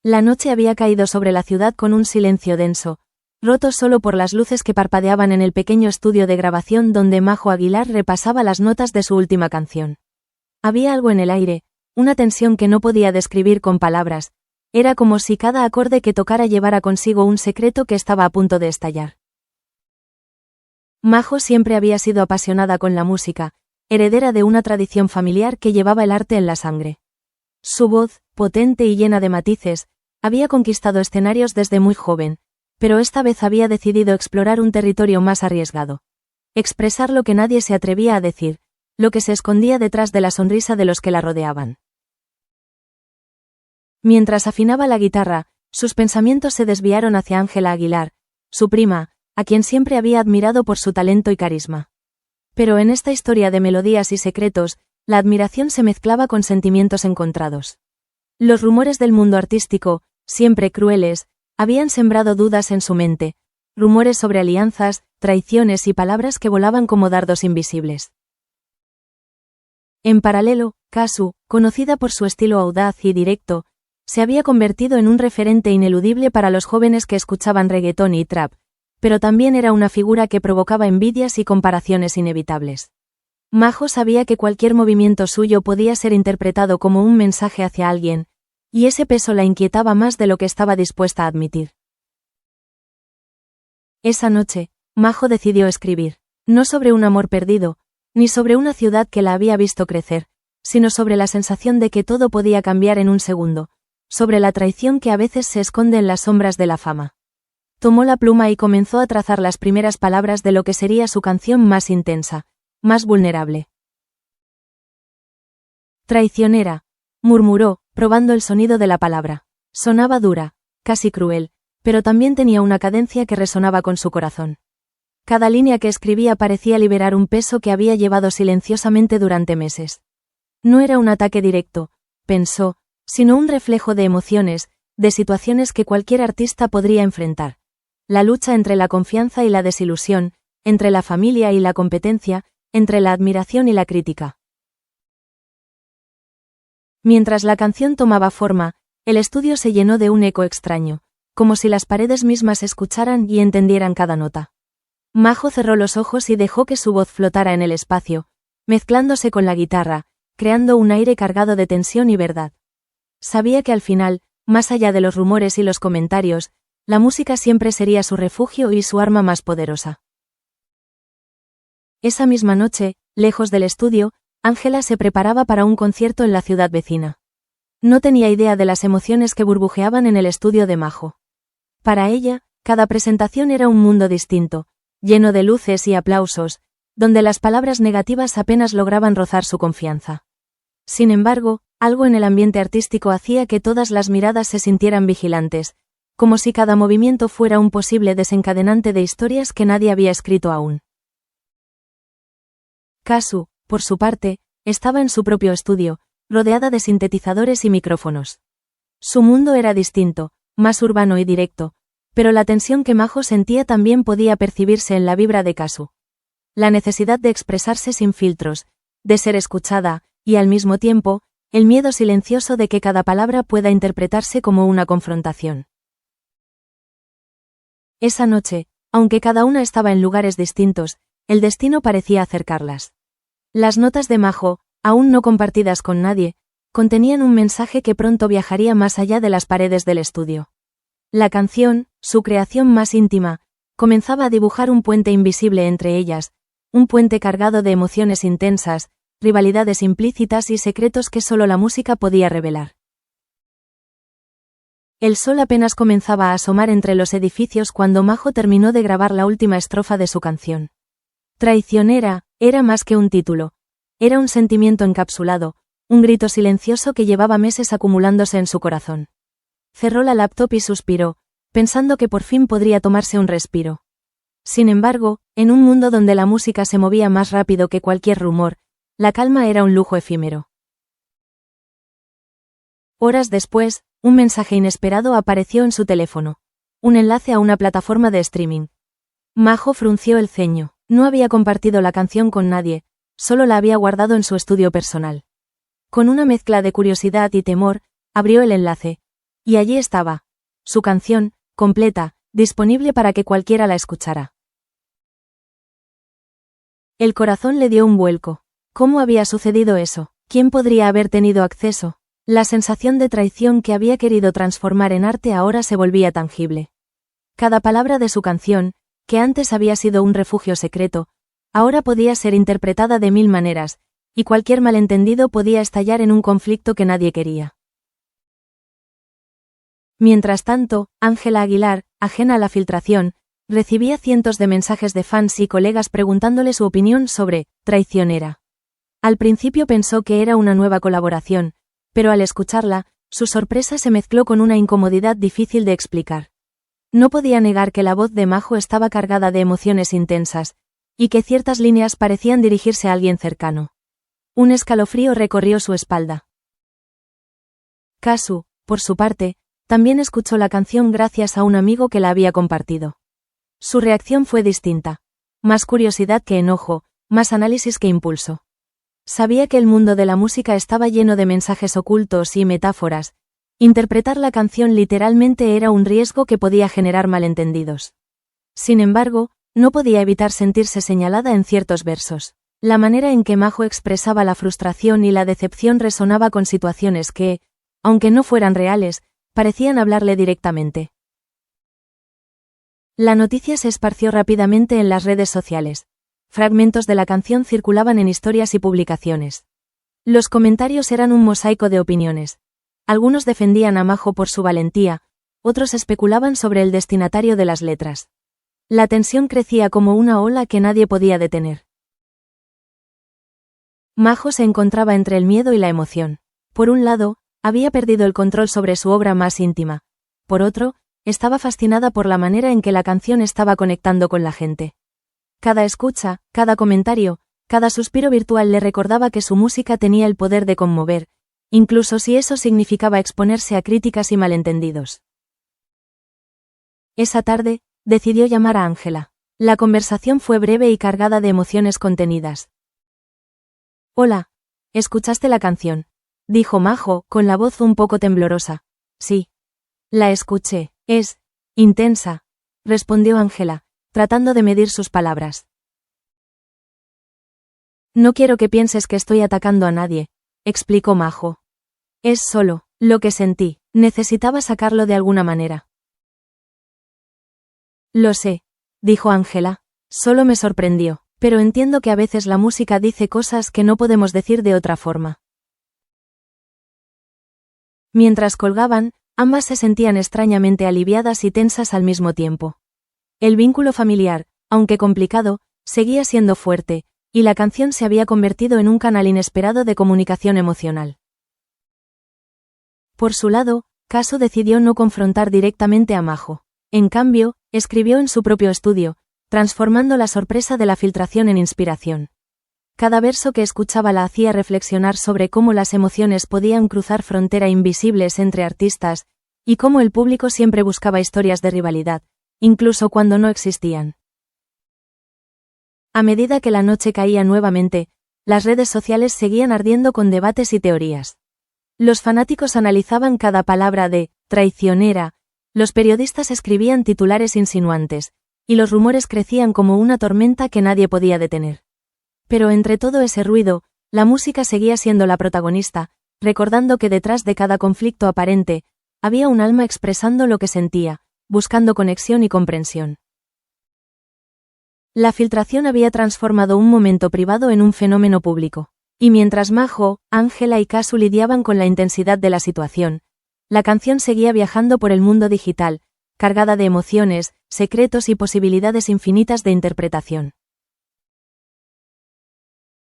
La noche había caído sobre la ciudad con un silencio denso, roto solo por las luces que parpadeaban en el pequeño estudio de grabación donde Majo Aguilar repasaba las notas de su última canción. Había algo en el aire, una tensión que no podía describir con palabras, era como si cada acorde que tocara llevara consigo un secreto que estaba a punto de estallar. Majo siempre había sido apasionada con la música, heredera de una tradición familiar que llevaba el arte en la sangre. Su voz, potente y llena de matices, había conquistado escenarios desde muy joven, pero esta vez había decidido explorar un territorio más arriesgado. Expresar lo que nadie se atrevía a decir, lo que se escondía detrás de la sonrisa de los que la rodeaban. Mientras afinaba la guitarra, sus pensamientos se desviaron hacia Ángela Aguilar, su prima, a quien siempre había admirado por su talento y carisma. Pero en esta historia de melodías y secretos, la admiración se mezclaba con sentimientos encontrados. Los rumores del mundo artístico, siempre crueles, habían sembrado dudas en su mente, rumores sobre alianzas, traiciones y palabras que volaban como dardos invisibles. En paralelo, Kazu, conocida por su estilo audaz y directo, se había convertido en un referente ineludible para los jóvenes que escuchaban reggaetón y trap, pero también era una figura que provocaba envidias y comparaciones inevitables. Majo sabía que cualquier movimiento suyo podía ser interpretado como un mensaje hacia alguien, y ese peso la inquietaba más de lo que estaba dispuesta a admitir. Esa noche, Majo decidió escribir, no sobre un amor perdido, ni sobre una ciudad que la había visto crecer, sino sobre la sensación de que todo podía cambiar en un segundo, sobre la traición que a veces se esconde en las sombras de la fama. Tomó la pluma y comenzó a trazar las primeras palabras de lo que sería su canción más intensa, más vulnerable. Traicionera, murmuró, probando el sonido de la palabra. Sonaba dura, casi cruel, pero también tenía una cadencia que resonaba con su corazón. Cada línea que escribía parecía liberar un peso que había llevado silenciosamente durante meses. No era un ataque directo, pensó, sino un reflejo de emociones, de situaciones que cualquier artista podría enfrentar. La lucha entre la confianza y la desilusión, entre la familia y la competencia, entre la admiración y la crítica. Mientras la canción tomaba forma, el estudio se llenó de un eco extraño, como si las paredes mismas escucharan y entendieran cada nota. Majo cerró los ojos y dejó que su voz flotara en el espacio, mezclándose con la guitarra, creando un aire cargado de tensión y verdad. Sabía que al final, más allá de los rumores y los comentarios, la música siempre sería su refugio y su arma más poderosa. Esa misma noche, lejos del estudio, Ángela se preparaba para un concierto en la ciudad vecina. No tenía idea de las emociones que burbujeaban en el estudio de Majo. Para ella, cada presentación era un mundo distinto, lleno de luces y aplausos, donde las palabras negativas apenas lograban rozar su confianza. Sin embargo, algo en el ambiente artístico hacía que todas las miradas se sintieran vigilantes, como si cada movimiento fuera un posible desencadenante de historias que nadie había escrito aún. Kazu, por su parte, estaba en su propio estudio, rodeada de sintetizadores y micrófonos. Su mundo era distinto, más urbano y directo, pero la tensión que Majo sentía también podía percibirse en la vibra de Kazu. La necesidad de expresarse sin filtros, de ser escuchada, y al mismo tiempo, el miedo silencioso de que cada palabra pueda interpretarse como una confrontación. Esa noche, aunque cada una estaba en lugares distintos, el destino parecía acercarlas. Las notas de Majo, aún no compartidas con nadie, contenían un mensaje que pronto viajaría más allá de las paredes del estudio. La canción, su creación más íntima, comenzaba a dibujar un puente invisible entre ellas, un puente cargado de emociones intensas, rivalidades implícitas y secretos que solo la música podía revelar. El sol apenas comenzaba a asomar entre los edificios cuando Majo terminó de grabar la última estrofa de su canción. Traicionera, era más que un título. Era un sentimiento encapsulado, un grito silencioso que llevaba meses acumulándose en su corazón. Cerró la laptop y suspiró, pensando que por fin podría tomarse un respiro. Sin embargo, en un mundo donde la música se movía más rápido que cualquier rumor, la calma era un lujo efímero. Horas después, un mensaje inesperado apareció en su teléfono. Un enlace a una plataforma de streaming. Majo frunció el ceño. No había compartido la canción con nadie, solo la había guardado en su estudio personal. Con una mezcla de curiosidad y temor, abrió el enlace, Y allí estaba. Su canción, completa, disponible para que cualquiera la escuchara. El corazón le dio un vuelco. ¿Cómo había sucedido eso? ¿Quién podría haber tenido acceso? La sensación de traición que había querido transformar en arte ahora se volvía tangible. Cada palabra de su canción, que antes había sido un refugio secreto, ahora podía ser interpretada de 1000 maneras, y cualquier malentendido podía estallar en un conflicto que nadie quería. Mientras tanto, Ángela Aguilar, ajena a la filtración, recibía cientos de mensajes de fans y colegas preguntándole su opinión sobre Traicionera. Al principio pensó que era una nueva colaboración, pero al escucharla, su sorpresa se mezcló con una incomodidad difícil de explicar. No podía negar que la voz de Majo estaba cargada de emociones intensas, y que ciertas líneas parecían dirigirse a alguien cercano. Un escalofrío recorrió su espalda. Kazu, por su parte, también escuchó la canción gracias a un amigo que la había compartido. Su reacción fue distinta. Más curiosidad que enojo, más análisis que impulso. Sabía que el mundo de la música estaba lleno de mensajes ocultos y metáforas. Interpretar la canción literalmente era un riesgo que podía generar malentendidos. Sin embargo, no podía evitar sentirse señalada en ciertos versos. La manera en que Majo expresaba la frustración y la decepción resonaba con situaciones que, aunque no fueran reales, parecían hablarle directamente. La noticia se esparció rápidamente en las redes sociales. Fragmentos de la canción circulaban en historias y publicaciones. Los comentarios eran un mosaico de opiniones. Algunos defendían a Majo por su valentía, otros especulaban sobre el destinatario de las letras. La tensión crecía como una ola que nadie podía detener. Majo se encontraba entre el miedo y la emoción. Por un lado, había perdido el control sobre su obra más íntima. Por otro, estaba fascinada por la manera en que la canción estaba conectando con la gente. Cada escucha, cada comentario, cada suspiro virtual le recordaba que su música tenía el poder de conmover, incluso si eso significaba exponerse a críticas y malentendidos. Esa tarde, decidió llamar a Ángela. La conversación fue breve y cargada de emociones contenidas. «Hola, ¿escuchaste la canción?», dijo Majo, con la voz un poco temblorosa. «Sí. La escuché. Es intensa», respondió Ángela, tratando de medir sus palabras. «No quiero que pienses que estoy atacando a nadie», explicó Majo. «Es solo lo que sentí. Necesitaba sacarlo de alguna manera». «Lo sé», dijo Ángela. «Solo me sorprendió, pero entiendo que a veces la música dice cosas que no podemos decir de otra forma». Mientras colgaban, ambas se sentían extrañamente aliviadas y tensas al mismo tiempo. El vínculo familiar, aunque complicado, seguía siendo fuerte, y la canción se había convertido en un canal inesperado de comunicación emocional. Por su lado, Kazu decidió no confrontar directamente a Majo. En cambio, escribió en su propio estudio, transformando la sorpresa de la filtración en inspiración. Cada verso que escuchaba la hacía reflexionar sobre cómo las emociones podían cruzar fronteras invisibles entre artistas, y cómo el público siempre buscaba historias de rivalidad, incluso cuando no existían. A medida que la noche caía nuevamente, las redes sociales seguían ardiendo con debates y teorías. Los fanáticos analizaban cada palabra de «traicionera», los periodistas escribían titulares insinuantes, y los rumores crecían como una tormenta que nadie podía detener. Pero entre todo ese ruido, la música seguía siendo la protagonista, recordando que detrás de cada conflicto aparente, había un alma expresando lo que sentía, buscando conexión y comprensión. La filtración había transformado un momento privado en un fenómeno público. Y mientras Majo, Ángela y Kazu lidiaban con la intensidad de la situación, la canción seguía viajando por el mundo digital, cargada de emociones, secretos y posibilidades infinitas de interpretación.